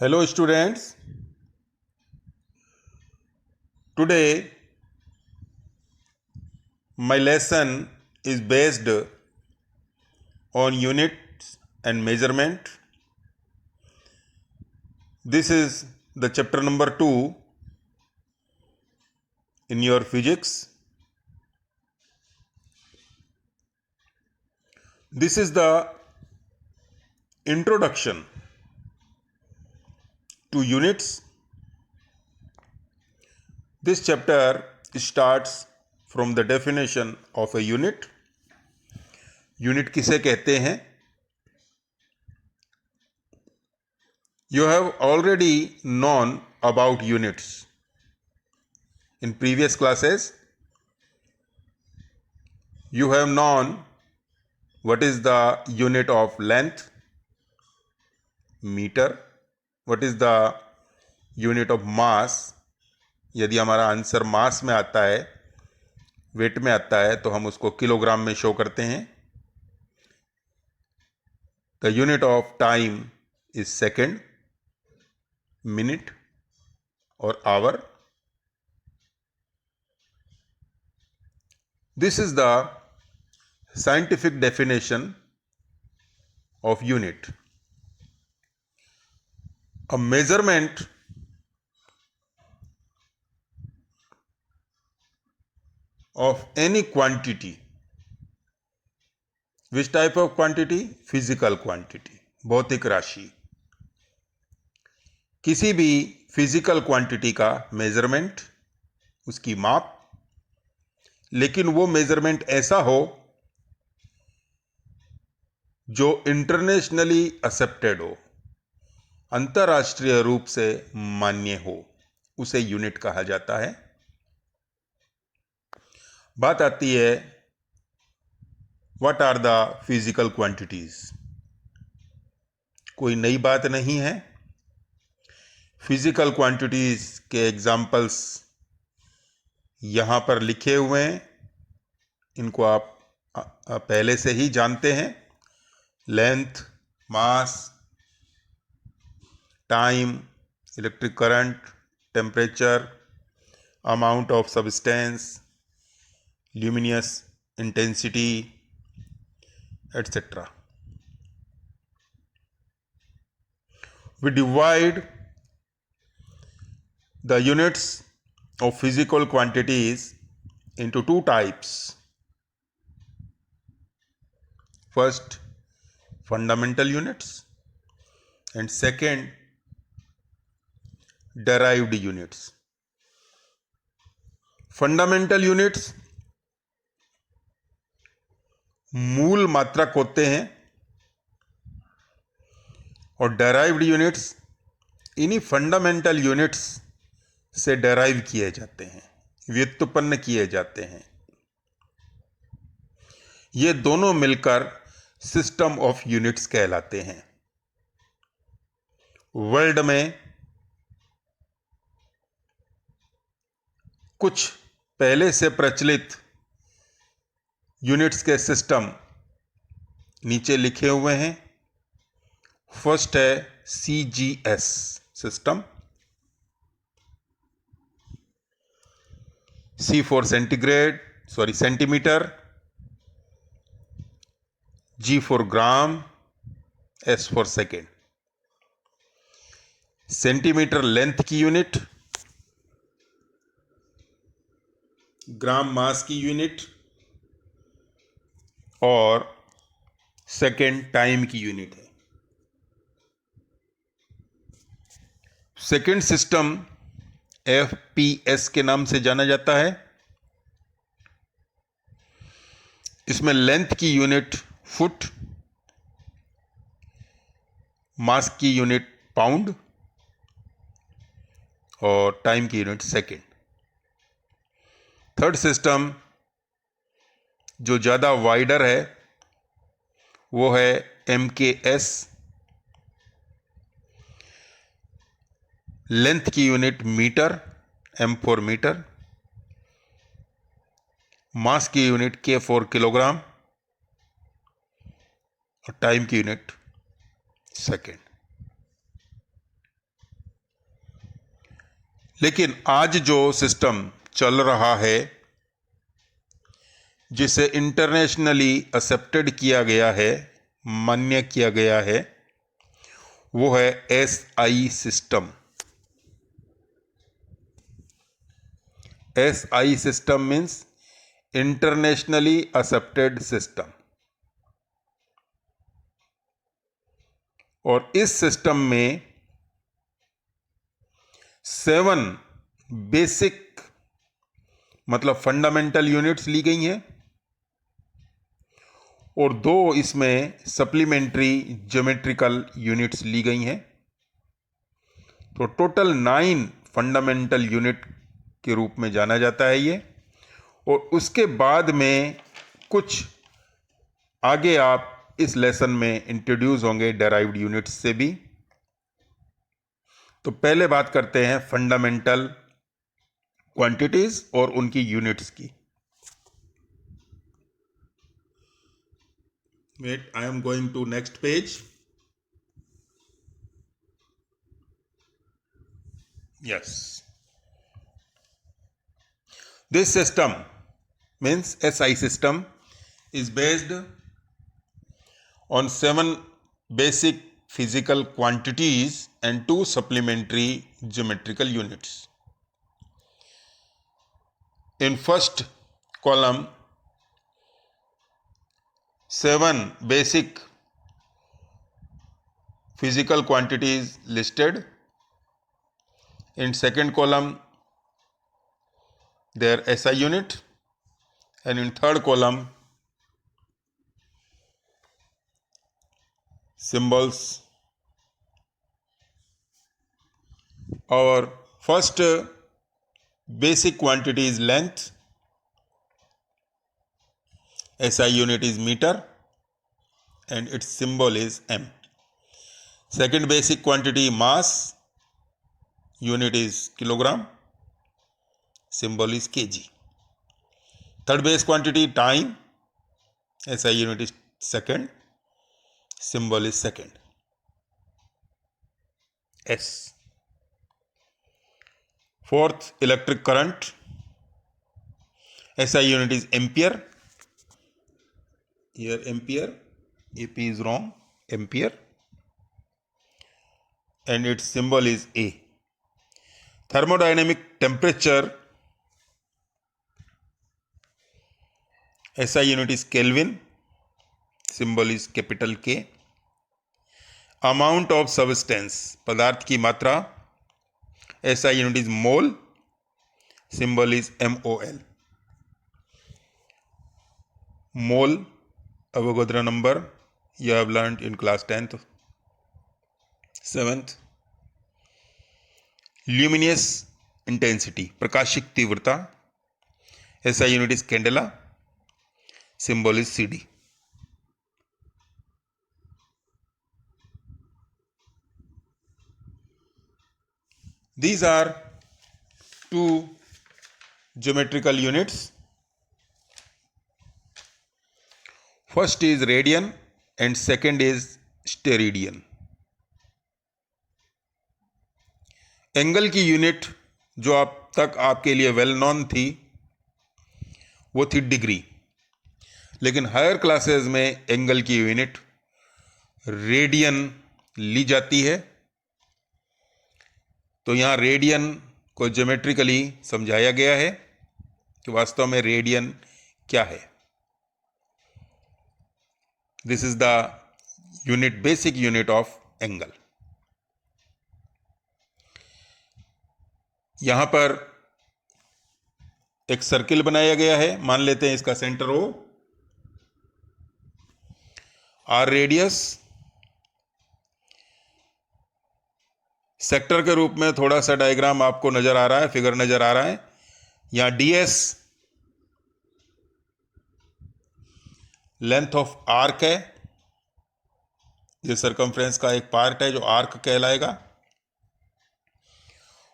Hello students, today my lesson is based on units and measurement. This is the chapter number 2 in your physics. This is the introduction to units. This chapter starts from the definition of a unit. Unit किसे कहते हैं? You have already known about units in previous classes. You have known what is the unit of length, meter. What is the unit of mass? यदि हमारा answer मास में आता है, wait में आता है, तो हम उसको किलोग्राम में शो करते हैं. The unit of time is second, minute और hour. This is the scientific definition of unit. A measurement of any quantity. Which type of quantity? Physical quantity, भौतिक राशि. किसी भी फिजिकल क्वांटिटी का मेजरमेंट, उसकी माप, लेकिन वो मेजरमेंट ऐसा हो जो इंटरनेशनली एक्सेप्टेड हो, अंतरराष्ट्रीय रूप से मान्य हो, उसे यूनिट कहा जाता है. बात आती है what are the physical quantities. कोई नई बात नहीं है. फिजिकल क्वांटिटीज के एग्जाम्पल्स यहां पर लिखे हुए हैं. इनको आप पहले से ही जानते हैं. Length, mass, time, electric current, temperature, amount of substance, luminous intensity, etc. We divide the units of physical quantities into two types. First, fundamental units, and second, derived units. Fundamental units मूल मात्रक होते हैं और derived units इन्हीं fundamental units से derive किए जाते हैं, व्युत्पन्न किए जाते हैं. ये दोनों मिलकर सिस्टम ऑफ यूनिट्स कहलाते हैं. वर्ल्ड में कुछ पहले से प्रचलित यूनिट्स के सिस्टम नीचे लिखे हुए हैं. फर्स्ट है CGS system. C for centimetre, G for gram, S for second. Centimetre length की यूनिट, ग्राम मास की यूनिट और सेकेंड टाइम की यूनिट है. सेकेंड सिस्टम FPS के नाम से जाना जाता है. इसमें लेंथ की यूनिट फुट, मास की यूनिट पाउंड और टाइम की यूनिट सेकेंड. थर्ड सिस्टम जो ज़्यादा वाइडर है वो है MKS. लेंथ की unit metre, M for metre, mass की यूनिट K फॉर किलोग्राम और टाइम की यूनिट सेकेंड. लेकिन आज जो सिस्टम चल रहा है, जिसे इंटरनेशनली एक्सेप्टेड किया गया है, मान्य किया गया है, वो है SI system. SI system means internationally accepted system. और इस सिस्टम में 7 बेसिक मतलब फंडामेंटल यूनिट्स ली गई हैं और 2 इसमें सप्लीमेंट्री ज्योमेट्रिकल यूनिट्स ली गई हैं। तो टोटल 9 फंडामेंटल यूनिट के रूप में जाना जाता है ये। और उसके बाद में कुछ आगे आप इस लेसन में इंट्रोड्यूस होंगे डेराइव्ड यूनिट्स से भी। तो पहले बात करते हैं फंडामेंटल क्वांटिटीज और उनकी यूनिट्स की। Wait, I am going to next page. Yes, this system means SI system is based on 7 basic physical quantities and 2 supplementary geometrical units. In first column, 7 basic physical quantities listed. In second column, their SI unit, and in third column, symbols. Our first basic quantity is length. SI unit is meter and its symbol is M. Second basic quantity mass, unit is kilogram, symbol is kg. Third base quantity time, SI unit is second, symbol is second, S. Fourth, electric current, SI unit is ampere. Here ampere, AP is wrong, ampere, and its symbol is A. Thermodynamic temperature, SI unit is Kelvin, symbol is capital K. Amount of substance, पदार्थ की मात्रा, SI unit is mole, symbol is MOL. Mole, Avogadro number, you have learned in class 10th, 7th. Luminous intensity, प्रकाशिक तीव्रता, SI unit is candela, symbol is CD. These are 2 geometrical units. First is radian and second is steradian. Angle की unit जो अब तक आपके लिए well known थी वो थी डिग्री, लेकिन हायर क्लासेस में एंगल की यूनिट रेडियन ली जाती है। तो यहाँ रेडियन को ज्योमेट्रिकली समझाया गया है कि वास्तव में रेडियन क्या है। This is the unit, basic unit of angle. यहां पर एक सर्किल बनाया गया है, मान लेते हैं इसका centre O, R radius. Sector के रूप में थोड़ा सा डायग्राम आपको नजर आ रहा है, फिगर नजर आ रहा है। यहां ds लेंथ ऑफ आर्क है, ये सरकमफ्रेंस का एक पार्ट है जो आर्क कहलाएगा,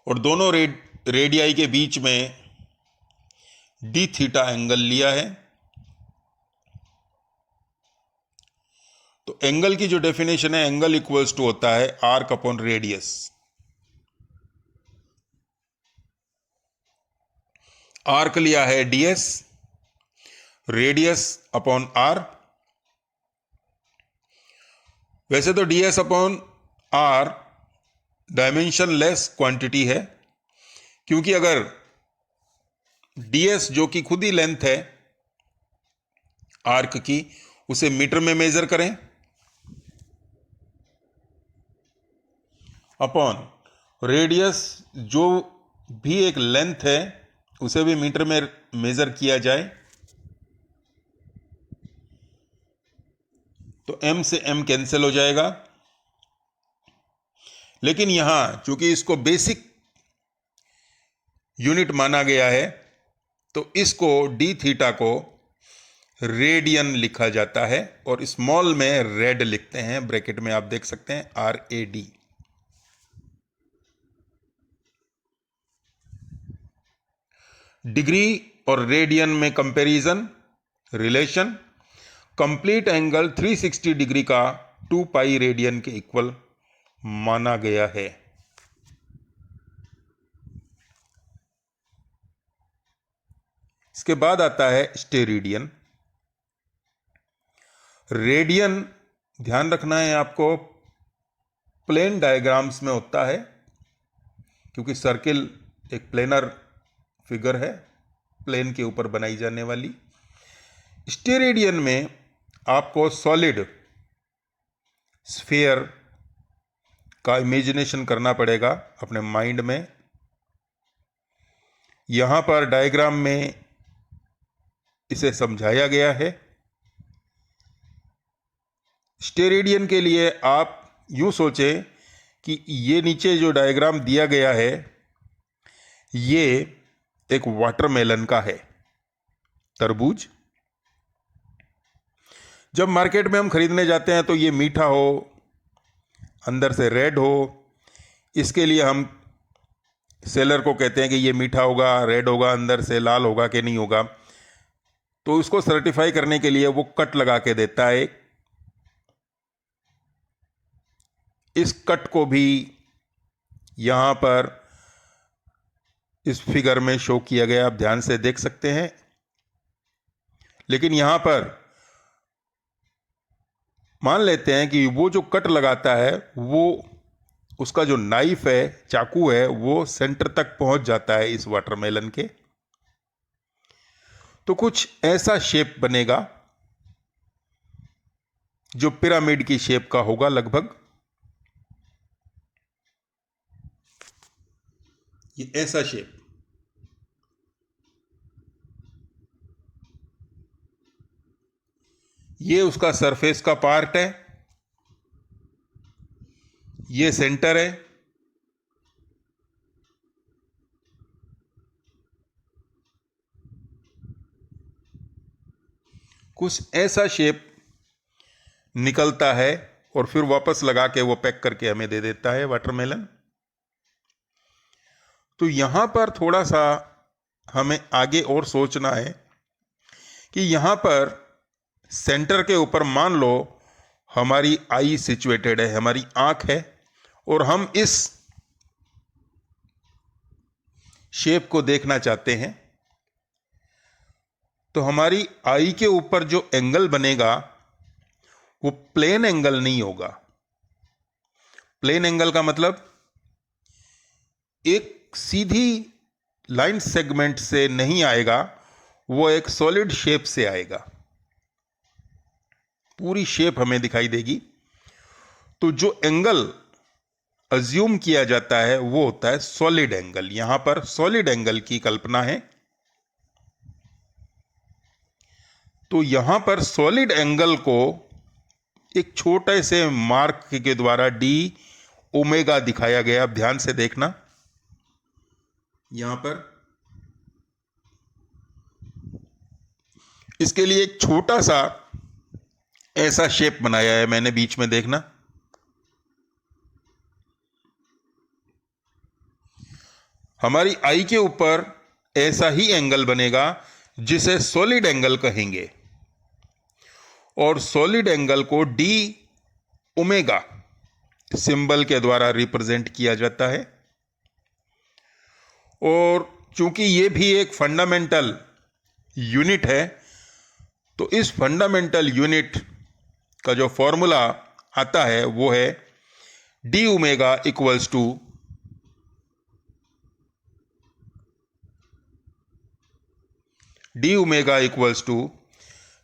और दोनों रेडियाई के बीच में डी थीटा एंगल लिया है। तो एंगल की जो डेफिनेशन है, एंगल इक्वल्स टू होता है आर्क अपॉन रेडियस। आर्क लिया है ds, रेडियस अपॉन r। वैसे तो ds upon r dimension less quantity है, क्योंकि अगर ds जो कि खुद ही लेंथ है आर्क की, उसे मीटर में मेजर करें अपॉन रेडियस जो भी एक लेंथ है उसे भी मीटर में मेजर किया जाए, तो m से m कैंसिल हो जाएगा। लेकिन यहां चूंकि इसको बेसिक यूनिट माना गया है, तो इसको d थीटा को रेडियन लिखा जाता है, और स्मॉल में रेड लिखते हैं, ब्रैकेट में आप देख सकते हैं RAD। डिग्री और रेडियन में comparison relation, complete angle 360 degree का 2 पाई रेडियन के इक्वल माना गया है। इसके बाद आता है स्टेरेडियन। रेडियन ध्यान रखना है आपको, प्लेन डायग्राम्स में होता है, क्योंकि सर्किल एक प्लेनर फिगर है, प्लेन के ऊपर बनाई जाने वाली। स्टेरेडियन में आपको सॉलिड स्फीयर का इमेजिनेशन करना पड़ेगा अपने माइंड में। यहां पर डायग्राम में इसे समझाया गया है। स्टेरेडियन के लिए आप यूं सोचें कि ये नीचे जो डायग्राम दिया गया है ये एक वाटरमेलन का है, तरबूज। जब मार्केट में हम खरीदने जाते हैं तो ये मीठा हो, अंदर से रेड हो, इसके लिए हम सेलर को कहते हैं कि ये मीठा होगा, रेड होगा, अंदर से लाल होगा कि नहीं होगा। तो उसको सर्टिफाई करने के लिए वो कट लगा के देता है। इस कट को भी यहां पर इस फिगर में शो किया गया, आप ध्यान से देख सकते हैं। लेकिन यहां पर मान लेते हैं कि वो जो कट लगाता है वो उसका जो नाइफ है, चाकू है, वो सेंटर तक पहुंच जाता है इस वाटरमेलन के, तो कुछ ऐसा शेप बनेगा जो पिरामिड की शेप का होगा लगभग। ये ऐसा शेप, ये उसका सरफेस का पार्ट है, ये सेंटर है, कुछ ऐसा शेप निकलता है और फिर वापस लगा के वो पैक करके हमें दे देता है वाटरमेलन। तो यहां पर थोड़ा सा हमें आगे और सोचना है कि यहां पर सेंटर के ऊपर मान लो हमारी आई सिचुएटेड है, हमारी आंख है, और हम इस शेप को देखना चाहते हैं। तो हमारी आई के ऊपर जो एंगल बनेगा वो प्लेन एंगल नहीं होगा। प्लेन एंगल का मतलब एक सीधी लाइन सेगमेंट से नहीं आएगा, वो एक सॉलिड शेप से आएगा, पूरी शेप हमें दिखाई देगी। तो जो एंगल अज्यूम किया जाता है वो होता है सॉलिड एंगल। यहां पर सॉलिड एंगल की कल्पना है। तो यहां पर सॉलिड एंगल को एक छोटे से मार्क के द्वारा डी ओमेगा दिखाया गया। अब ध्यान से देखना, यहां पर इसके लिए एक छोटा सा ऐसा शेप बनाया है मैंने बीच में, देखना। हमारी आई के ऊपर ऐसा ही एंगल बनेगा जिसे सॉलिड एंगल कहेंगे, और सॉलिड एंगल को डी ओमेगा सिंबल के द्वारा रिप्रेजेंट किया जाता है। और चूंकि ये भी एक फंडामेंटल यूनिट है, तो इस फंडामेंटल यूनिट का जो फॉर्मूला आता है वो है D omega equals to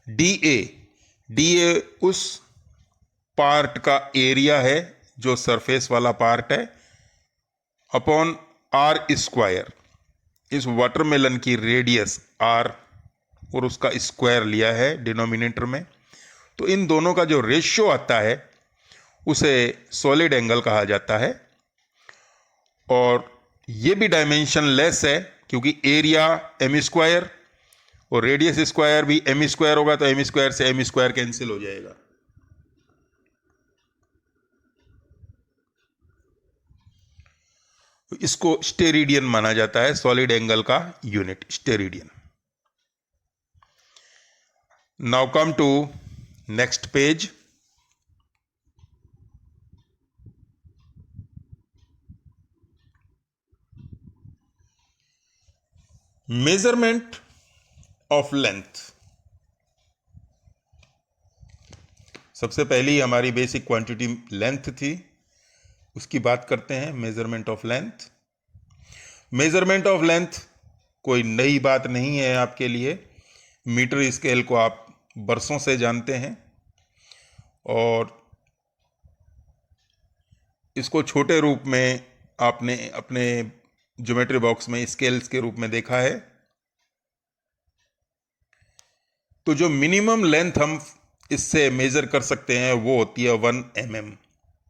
D A उस पार्ट का एरिया है जो सरफेस वाला पार्ट है, अपॉन आर स्क्वायर। इस वाटरमेलन की रेडियस आर और उसका स्क्वायर लिया है डिनोमिनेटर में, तो इन दोनों का जो रेशियो आता है उसे सॉलिड एंगल कहा जाता है। और ये भी डायमेंशन लेस है क्योंकि एरिया एम स्क्वायर और रेडियस स्क्वायर भी एम स्क्वायर होगा, तो एम स्क्वायर से एम स्क्वायर कैंसिल हो जाएगा। इसको स्टेरिडियन माना जाता है, सॉलिड एंगल का unit steradian. Now come to next page. Measurement of length. सबसे पहली हमारी बेसिक क्वांटिटी लेंथ थी, उसकी बात करते हैं। Measurement of length. Measurement of length कोई नई बात नहीं है आपके लिए। मीटर स्केल को आप बरसों से जानते हैं और इसको छोटे रूप में आपने अपने ज्योमेट्री बॉक्स में स्केल्स के रूप में देखा है। तो जो मिनिमम लेंथ हम इससे मेजर कर सकते हैं वो होती है 1 mm,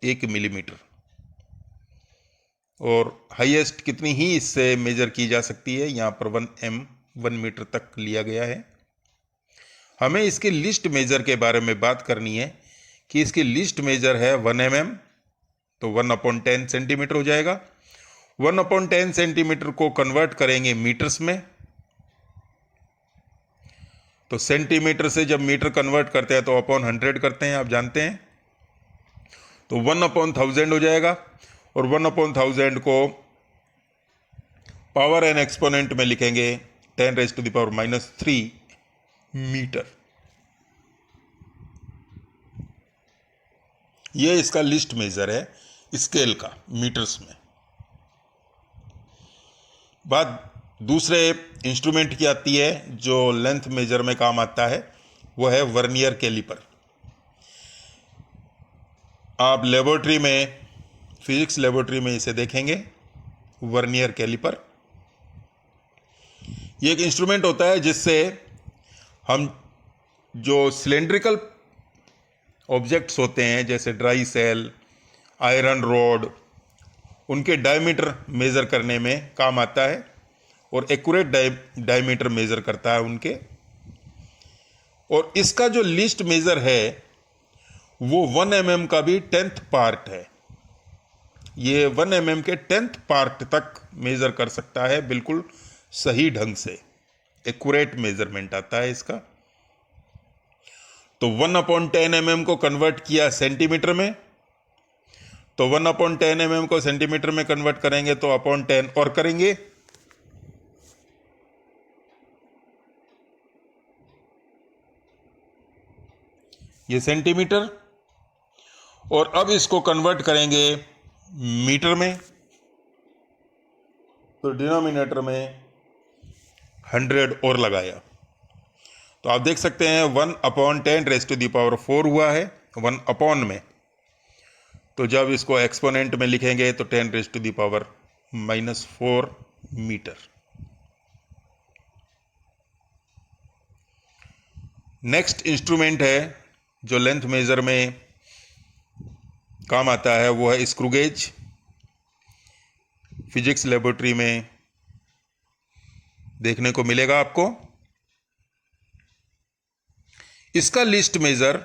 1 मिलीमीटर। और हाईएस्ट कितनी ही इससे मेजर की जा सकती है, यहाँ पर 1 मीटर तक लिया गया है। हमें इसके लिस्ट मेजर के बारे में बात करनी है कि इसकी लिस्ट मेजर है 1 mm, तो 1/10 सेंटीमीटर हो जाएगा। 1/10 सेंटीमीटर को कन्वर्ट करेंगे मीटर्स में, तो सेंटीमीटर से जब मीटर कन्वर्ट करते हैं तो अपॉन 100 करते हैं, आप जानते हैं। तो 1/1000 हो जाएगा और 1/1000 को पावर एंड एक्सपोनेंट में लिखेंगे 10⁻³ मीटर। ये इसका लिस्ट मेजर है स्केल का मीटर्स में। बात दूसरे इंस्ट्रूमेंट की आती है जो लेंथ मेजर में काम आता है, वो है वर्नियर कैलिपर। आप लेबोरेटरी में, फिजिक्स लेबोरेटरी में इसे देखेंगे, वर्नियर कैलिपर। ये एक इंस्ट्रूमेंट होता है जिससे हम जो सिलेंड्रिकल ऑब्जेक्ट्स होते हैं जैसे ड्राई सेल, आयरन रॉड, उनके डायमीटर मेजर करने में काम आता है और एक्यूरेट डायमीटर मेजर करता है उनके। और इसका जो लिस्ट मेजर है वो 1 mm का भी 10th पार्ट है। ये 1 mm के 10th पार्ट तक मेजर कर सकता है, बिल्कुल सही ढंग से एक्यूरेट मेजरमेंट आता है इसका। तो 1/10 mm को कन्वर्ट किया सेंटीमीटर में, तो 1/10 mm को सेंटीमीटर में कन्वर्ट करेंगे तो अपॉन 10 और करेंगे, ये सेंटीमीटर। और अब इसको कन्वर्ट करेंगे मीटर में, तो डिनोमिनेटर में 100 और लगाया, तो आप देख सकते हैं 1/10⁻⁴ हुआ है 1 अपॉन में। तो जब इसको एक्सपोनेंट में लिखेंगे तो 10⁻⁻⁴ मीटर। नेक्स्ट इंस्ट्रूमेंट है जो लेंथ मेजर में काम आता है वो है स्क्रू गेज। फिजिक्स लेबोरेटरी में देखने को मिलेगा आपको। इसका लिस्ट मेजर,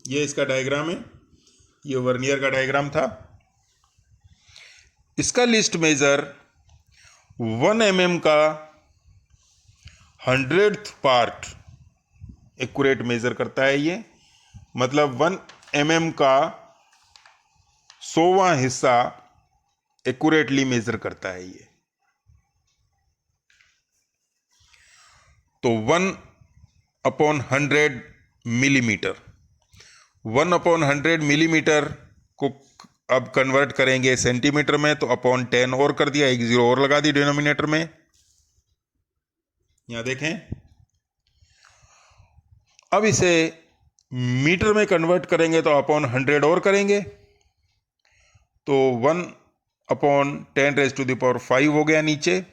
ये इसका डायग्राम है, ये वर्नियर का डायग्राम था। इसका लिस्ट मेजर 1 mm का 100th पार्ट एक्यूरेट मेजर करता है ये, मतलब 1 mm का 100वां हिस्सा एक्यूरेटली मेजर करता है ये। तो 1/100 मिलीमीटर, 1/100 मिलीमीटर को अब कन्वर्ट करेंगे सेंटीमीटर में, तो अपॉन 10 और कर दिया, एक जीरो और लगा दी डिनोमिनेटर में। यहां देखें, अब इसे मीटर में कन्वर्ट करेंगे तो अपॉन 100 और करेंगे, तो 1/10⁵ हो गया नीचे,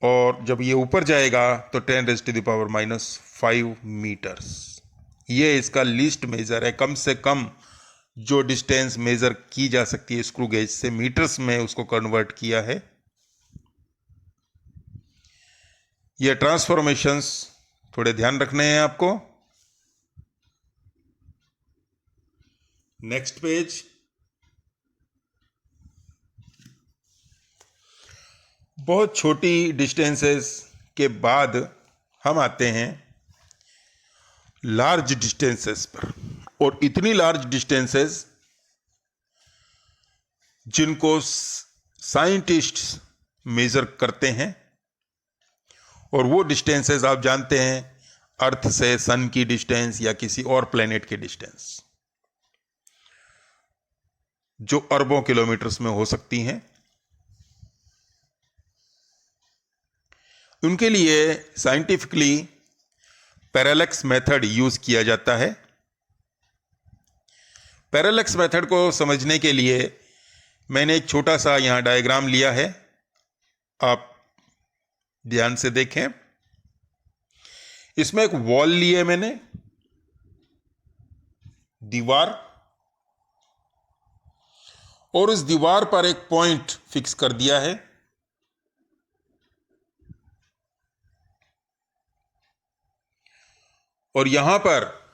और जब ये ऊपर जाएगा तो 10⁻⁻5 मीटर्स। ये इसका लीस्ट मेजर है, कम से कम जो डिस्टेंस मेजर की जा सकती है स्क्रू गेज से, मीटर्स में उसको कन्वर्ट किया है। ये ट्रांसफॉर्मेशंस थोड़े ध्यान रखने हैं आपको। Next page. बहुत छोटी डिस्टेंसेस के बाद हम आते हैं लार्ज डिस्टेंसेस पर, और इतनी लार्ज डिस्टेंसेस जिनको साइंटिस्ट्स मेजर करते हैं, और वो डिस्टेंसेस आप जानते हैं अर्थ से सन की डिस्टेंस या किसी और प्लेनेट की डिस्टेंस, जो अरबों किलोमीटर्स में हो सकती हैं। उनके लिए साइंटिफिकली पैरेलैक्स मेथड यूज किया जाता है। पैरेलैक्स मेथड को समझने के लिए मैंने एक छोटा सा यहां डायग्राम लिया है, आप ध्यान से देखें। इसमें एक वॉल ली है मैंने, दीवार, और उस दीवार पर एक पॉइंट फिक्स कर दिया है। और यहां पर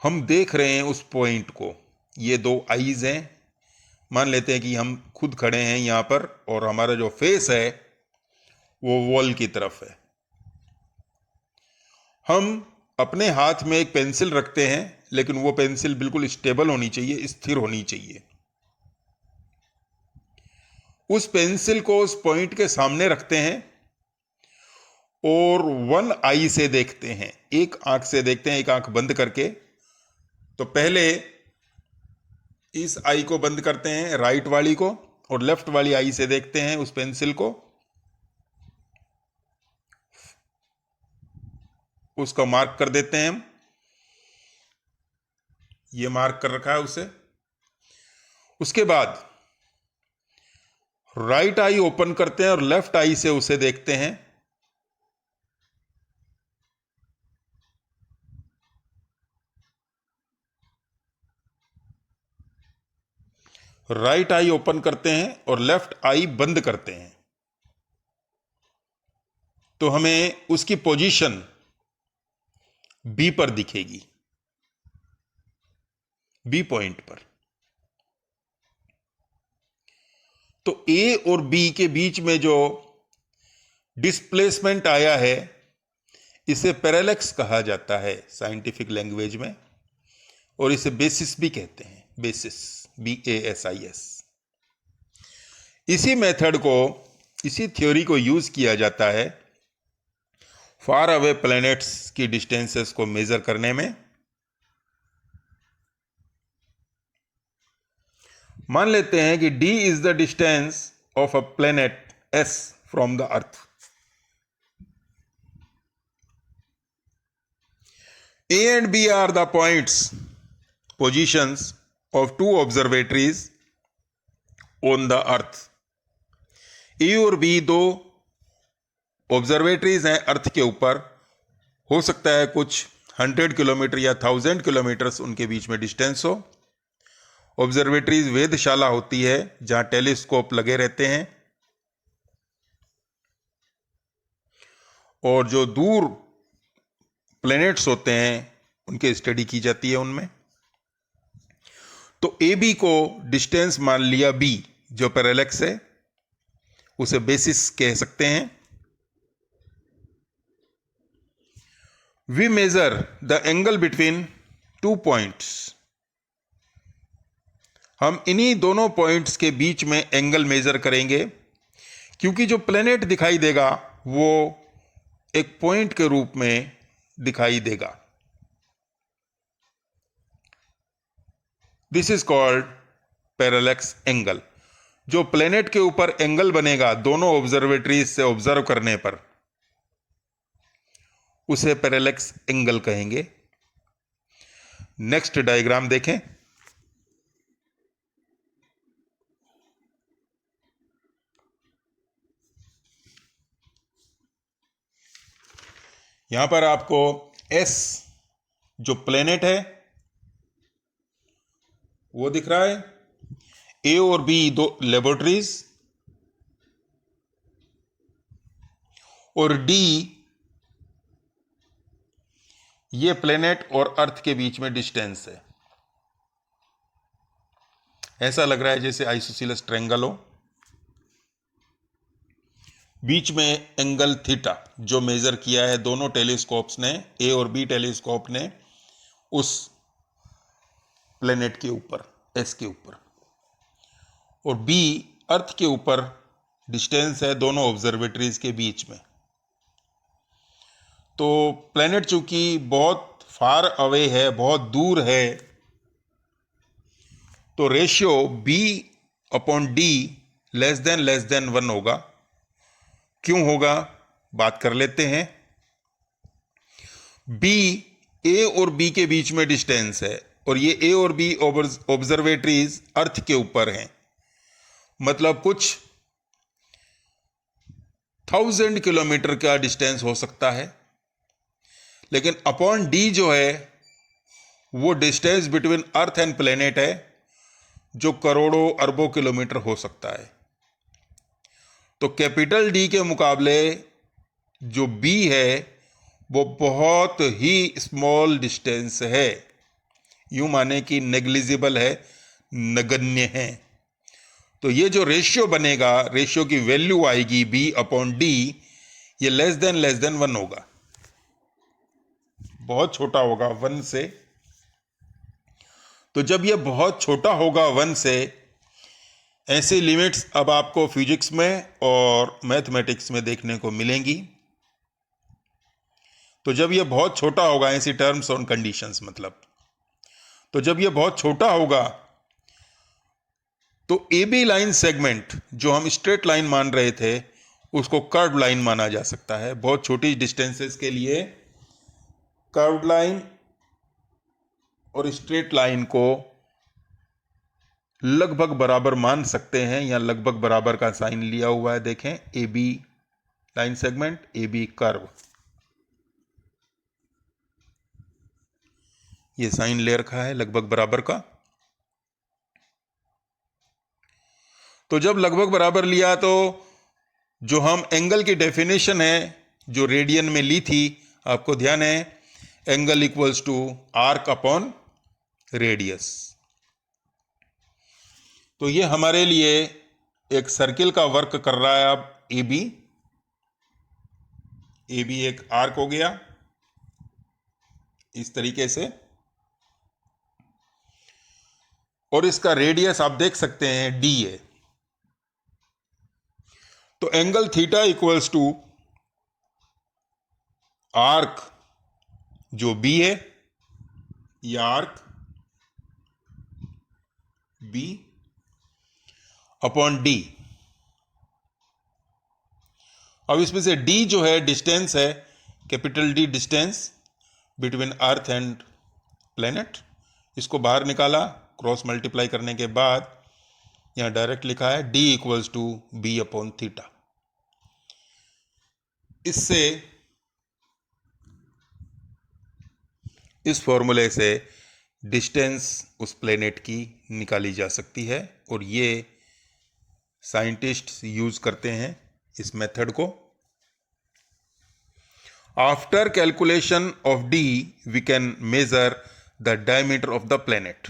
हम देख रहे हैं उस पॉइंट को, ये दो आईज हैं। मान लेते हैं कि हम खुद खड़े हैं यहां पर, और हमारा जो फेस है वो वॉल की तरफ है। हम अपने हाथ में एक पेंसिल रखते हैं, लेकिन वो पेंसिल बिल्कुल स्टेबल होनी चाहिए, स्थिर होनी चाहिए। उस पेंसिल को उस पॉइंट के सामने रखते हैं और वन आई से देखते हैं, एक आंख से देखते हैं, एक आंख बंद करके। तो पहले इस आई को बंद करते हैं, राइट वाली को, और लेफ्ट वाली आई से देखते हैं उस पेंसिल को, उसका मार्क कर देते हैं हम। ये मार्क कर रखा है उसे। उसके बाद राइट आई ओपन करते हैं और लेफ्ट आई से उसे देखते हैं। राइट आई ओपन करते हैं और लेफ्ट आई बंद करते हैं, तो हमें उसकी पोजीशन बी पर दिखेगी, बी पॉइंट पर। तो ए और बी के बीच में जो डिस्प्लेसमेंट आया है, इसे पैरेलैक्स कहा जाता है साइंटिफिक लैंग्वेज में, और इसे बेसिस भी कहते हैं, बेसिस, BASIS। इसी मेथड को, इसी थ्योरी को यूज किया जाता है फार अवे प्लैनेट्स की डिस्टेंसेस को मेजर करने में। मान लेते हैं कि D is the distance of a planet S from the earth. A and B are the points, positions of two observatories on the earth. A और B दो ऑब्जर्वेटरीज हैं अर्थ के ऊपर। हो सकता है कुछ 100 किलोमीटर या 1000 किलोमीटर उनके बीच में डिस्टेंस हो। ऑब्जर्वेटरीज वेधशाला होती है जहां टेलीस्कोप लगे रहते हैं, और जो दूर प्लैनेट्स होते हैं उनकी स्टडी की जाती है उनमें। तो ए बी को डिस्टेंस मान लिया B, जो पैरेलैक्स है, उसे बेसिस कह सकते हैं। We measure the angle between two points. हम इन्हीं दोनों पॉइंट्स के बीच में एंगल मेजर करेंगे क्योंकि जो प्लेनेट दिखाई देगा वो एक पॉइंट के रूप में दिखाई देगा। This is called parallax angle. जो प्लेनेट के ऊपर एंगल बनेगा दोनों ऑब्जर्वेटरीज से ऑब्जर्व करने पर, उसे पैरेलैक्स एंगल कहेंगे। नेक्स्ट डायग्राम देखें। यहां पर आपको एस जो प्लेनेट है वो दिख रहा है, ए और बी दो लेबोरेटरीज, और डी ये प्लेनेट और अर्थ के बीच में डिस्टेंस है। ऐसा लग रहा है जैसे आइसोसेलेस ट्रायंगल हो। बीच में एंगल थीटा जो मेजर किया है दोनों टेलीस्कोप्स ने, ए और बी टेलीस्कोप ने, उस प्लेनेट के ऊपर, एस के ऊपर, और बी अर्थ के ऊपर डिस्टेंस है दोनों ऑब्जर्वेटरीज के बीच में। तो प्लेनेट चूंकि बहुत फार अवे है, बहुत दूर है, तो ratio B upon D less than 1 होगा। क्यों होगा बात कर लेते हैं। बी ए और बी के बीच में डिस्टेंस है, और ये ए और बी ऑब्जर्वेटरीज अर्थ के ऊपर हैं, मतलब कुछ 1000 किलोमीटर का डिस्टेंस हो सकता है। लेकिन अपॉन डी जो है वो distance between earth and planet है, जो करोड़ों अरबों किलोमीटर हो सकता है। तो कैपिटल डी के मुकाबले जो बी है वो बहुत ही स्मॉल डिस्टेंस है, यूं माने कि नेग्लिजिबल है, नगण्य है। तो ये जो रेशियो बनेगा, रेशियो की वैल्यू आएगी बी अपॉन डी, ये लेस देन 1 होगा, बहुत छोटा होगा 1 से। तो जब ये बहुत छोटा होगा 1 से, ऐसी लिमिट्स अब आपको फिजिक्स में और मैथमेटिक्स में देखने को मिलेंगी। तो जब ये बहुत छोटा होगा, ऐसी टर्म्स और कंडीशंस मतलब, तो जब ये बहुत छोटा होगा तो ए बी लाइन सेगमेंट जो हम स्ट्रेट लाइन मान रहे थे उसको कर्व लाइन माना जा सकता है। बहुत छोटी डिस्टेंसेस के लिए कर्व लाइन और स्ट्रेट लाइन को लगभग बराबर मान सकते हैं। यहां लगभग बराबर का साइन लिया हुआ है, देखें, A B line segment, A B curve, ये साइन ले रखा है लगभग बराबर का। तो जब लगभग बराबर लिया तो जो हम एंगल की डेफिनेशन है जो रेडियन में ली थी, आपको ध्यान है, angle equals to arc upon radius. तो ये हमारे लिए एक सर्किल का वर्क कर रहा है। अब ए बी एक आर्क हो गया इस तरीके से, और इसका रेडियस आप देख सकते हैं डी है। तो angle theta equals to arc जो बी है, ये आर्क बी अपॉन डी। अब इसमें से डी जो है डिस्टेंस है, capital D distance between earth and planet, इसको बाहर निकाला क्रॉस मल्टीप्लाई करने के बाद, यहां डायरेक्ट लिखा है D equals to B upon theta. इससे, इस फॉर्मूले से डिस्टेंस उस प्लेनेट की निकाली जा सकती है, और ये साइंटिस्ट यूज करते हैं इस मेथड को। After calculation of D we can measure the diameter of the planet.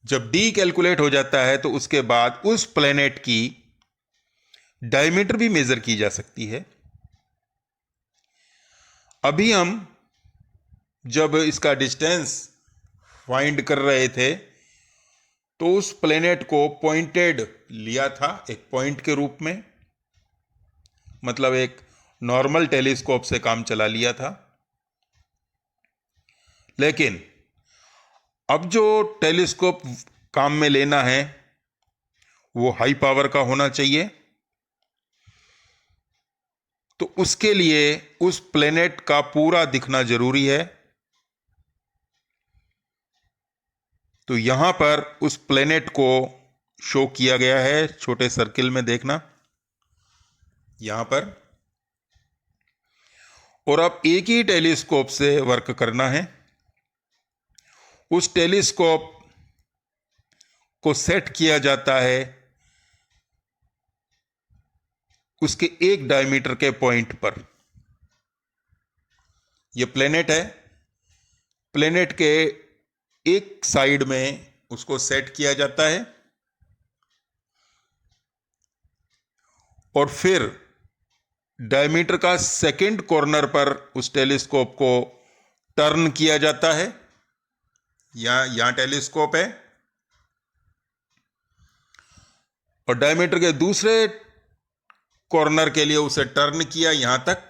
जब डी कैलकुलेट हो जाता है तो उसके बाद उस प्लेनेट की डायमीटर भी मेजर की जा सकती है। अभी हम जब इसका डिस्टेंस फाइंड कर रहे थे तो उस प्लेनेट को पॉइंटेड लिया था, एक पॉइंट के रूप में, मतलब एक नॉर्मल टेलीस्कोप से काम चला लिया था। लेकिन अब जो टेलीस्कोप काम में लेना है वो हाई पावर का होना चाहिए। तो उसके लिए उस प्लेनेट का पूरा दिखना जरूरी है। तो यहां पर उस प्लेनेट को शो किया गया है छोटे सर्किल में, देखना यहां पर। और अब एक ही टेलीस्कोप से वर्क करना है। उस टेलीस्कोप को सेट किया जाता है उसके एक डायमीटर के पॉइंट पर। यह प्लेनेट है, प्लेनेट के एक साइड में उसको सेट किया जाता है और फिर डायमीटर का सेकंड कॉर्नर पर उस टेलीस्कोप को टर्न किया जाता है। यहां टेलीस्कोप है और डायमीटर के दूसरे कॉर्नर के लिए उसे टर्न किया यहां तक,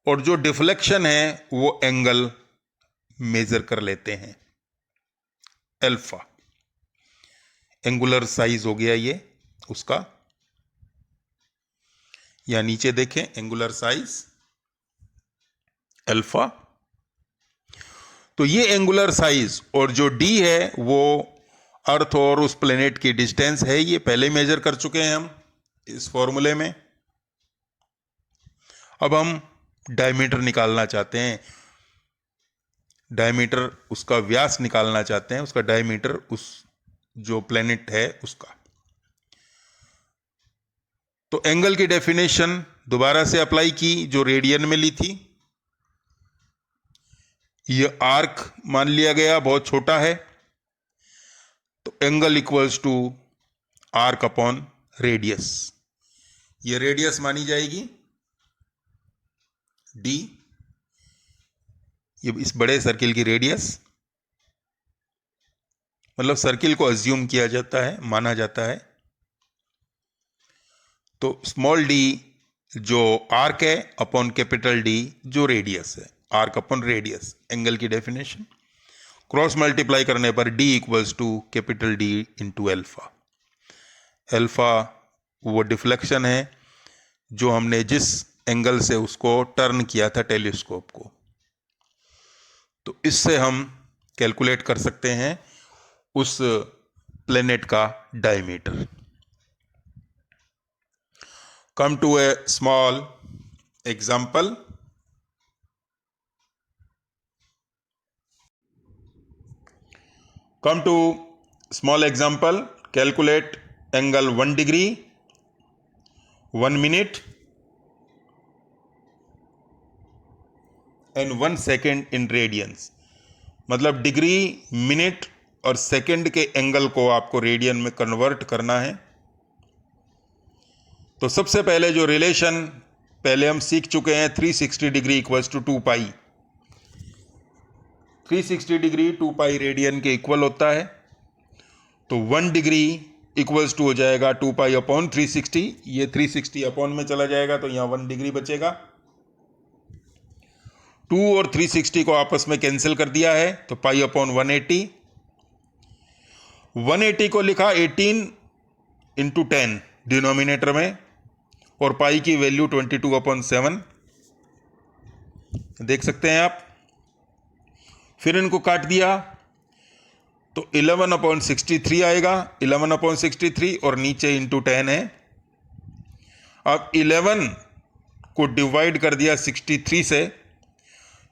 और जो डिफ्लेक्शन है वो एंगल मेजर कर लेते हैं, अल्फा। एंगुलर साइज हो गया ये उसका, या नीचे देखें एंगुलर साइज अल्फा। तो ये एंगुलर साइज और जो डी है वो अर्थ और उस प्लेनेट की डिस्टेंस है, ये पहले मेजर कर चुके हैं हम इस फॉर्मूले में। अब हम डायमीटर निकालना चाहते हैं, डायमीटर उसका व्यास निकालना चाहते हैं, उसका डायमीटर उस जो प्लेनेट है उसका। तो एंगल की डेफिनेशन दोबारा से अप्लाई की जो रेडियन में ली थी। यह आर्क मान लिया गया बहुत छोटा है, तो angle equals to arc upon radius. यह रेडियस मानी जाएगी डी, ये इस बड़े सर्किल की रेडियस, मतलब सर्किल को अज्यूम किया जाता है, माना जाता है। तो स्मॉल डी जो आर्क है अपॉन कैपिटल डी जो रेडियस है, आर्क अपॉन रेडियस, एंगल की डेफिनेशन। क्रॉस मल्टीप्लाई करने पर D equals to capital D into alpha. Alpha वो डिफ्लेक्शन है जो हमने जिस एंगल से उसको टर्न किया था टेलीस्कोप को। तो इससे हम कैलकुलेट कर सकते हैं उस प्लेनेट का diameter. Come to a small example. Come to small example. Calculate angle 1 degree, 1 minute and 1 second in radians. मतलब डिग्री, मिनट और सेकंड के एंगल को आपको रेडियन में कन्वर्ट करना है। तो सबसे पहले जो रिलेशन पहले हम सीख चुके हैं, 360 degree equals to 2 pi. 360 degree 2 pi radian के इक्वल होता है। तो 1 डिग्री इक्वल्स टू हो जाएगा 2 पाई अपॉन 360। ये 360 अपॉन में चला जाएगा तो यहां 1 डिग्री बचेगा। 2 और 360 को आपस में कैंसिल कर दिया है तो पाई अपॉन 180। 180 को लिखा 18 इंटू 10 डिनोमिनेटर में, और पाई की वैल्यू 22/7 देख सकते हैं आप। फिर इनको काट दिया तो 11/63 आएगा, 11/63 और नीचे इंटू 10 है। अब 11 को डिवाइड कर दिया 63 से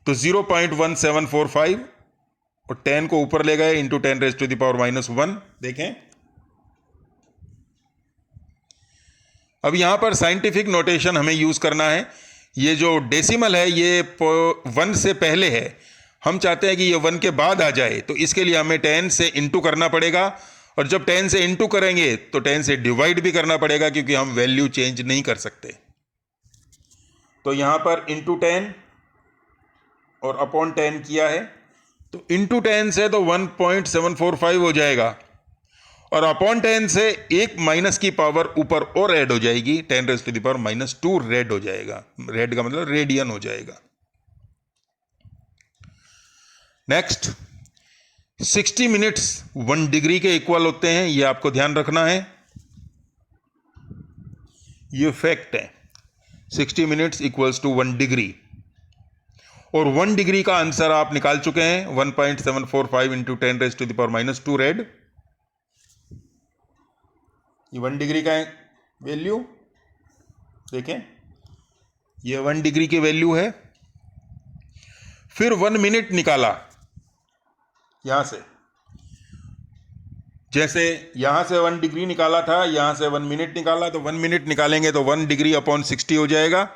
तो 0.1745 और 10 को ऊपर ले गए इंटू 10⁻⁻⁻1। देखें अब यहां पर साइंटिफिक नोटेशन हमें यूज करना है। ये जो डेसिमल है ये 1 से पहले है, हम चाहते हैं कि ये 1 के बाद आ जाए, तो इसके लिए हमें 10 से इंटू करना पड़ेगा, और जब 10 से इंटू करेंगे तो 10 से डिवाइड भी करना पड़ेगा क्योंकि हम वैल्यू चेंज नहीं कर सकते। तो यहां पर इंटू 10 और अपॉन 10 किया है, तो इंटू 10 से तो 1.745 हो जाएगा, और अपॉन 10 से एक माइनस की पावर ऊपर और ऐड हो जाएगी, 10⁻⁻² रेड हो जाएगा। रेड का मतलब रेडियन हो जाएगा। नेक्स्ट, 60 मिनट्स 1 डिग्री के इक्वल होते हैं, ये आपको ध्यान रखना है, ये फैक्ट है। 60 मिनट्स इक्वल्स टू 1 डिग्री, और 1 डिग्री का आंसर आप निकाल चुके हैं 1.745 इंटू 10⁻² रेड। ये 1 डिग्री का वैल्यू देखें, ये 1 डिग्री की वैल्यू है। फिर 1 मिनट निकाला यहां से, जैसे यहां से 1 डिग्री निकाला था, यहां से 1 मिनट निकाला, तो 1 मिनट निकालेंगे तो 1 डिग्री अपॉन 60 हो जाएगा,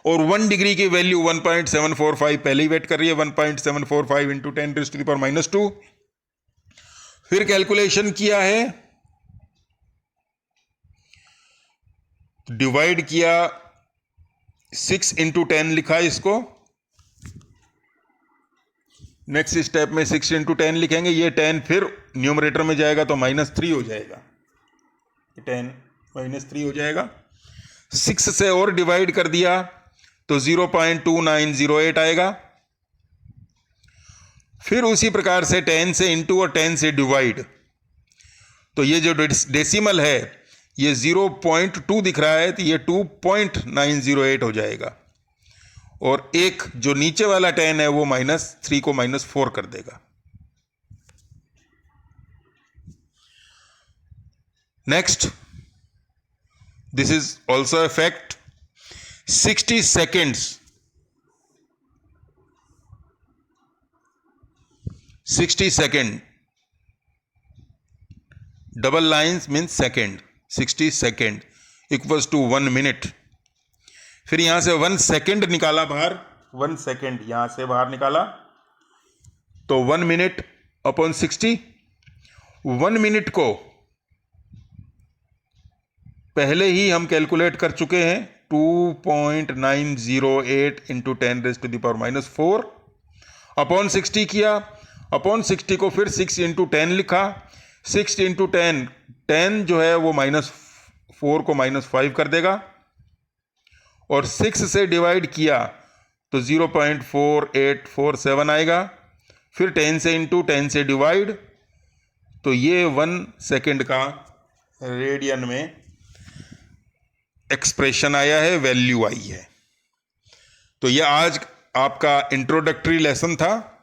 और 1 डिग्री की वैल्यू 1.745 पहले ही वेट कर रही है, 1.745 इंटू 10⁻²। फिर कैलकुलेशन किया है, डिवाइड किया, 6 इंटू 10 लिखा इसको। नेक्स्ट स्टेप में 6 इंटू 10 लिखेंगे, ये 10 फिर न्यूमरेटर में जाएगा तो -3 हो जाएगा, 10 -3 हो जाएगा। 6 से और डिवाइड कर दिया तो 0.2908 आएगा। फिर उसी प्रकार से 10 से इंटू और 10 से डिवाइड, तो ये जो डेसिमल है ये 0.2 दिख रहा है, तो ये 2.908 हो जाएगा, और एक जो नीचे वाला 10 है वो -3 को -4 कर देगा। Next, this is also a fact, 60 seconds, 60 second, double lines means second, 60 second equals to 1 minute. फिर यहां से 1 सेकेंड निकाला बाहर, 1 सेकेंड यहां से बाहर निकाला, तो 1 मिनट अपॉन 60। 1 मिनट को पहले ही हम कैलकुलेट कर चुके हैं, 2.908 इंटू 10⁻⁻4 अपॉन 60 किया। अपॉन 60 को फिर 6 इंटू 10 लिखा। 6 इंटू 10, 10 जो है वो -4 को -5 कर देगा, और 6 से डिवाइड किया तो 0.4847 आएगा। फिर 10 से इंटू 10 से डिवाइड, तो ये 1 सेकेंड का रेडियन में एक्सप्रेशन आया है, वैल्यू आई है। तो ये आज आपका इंट्रोडक्टरी लेसन था।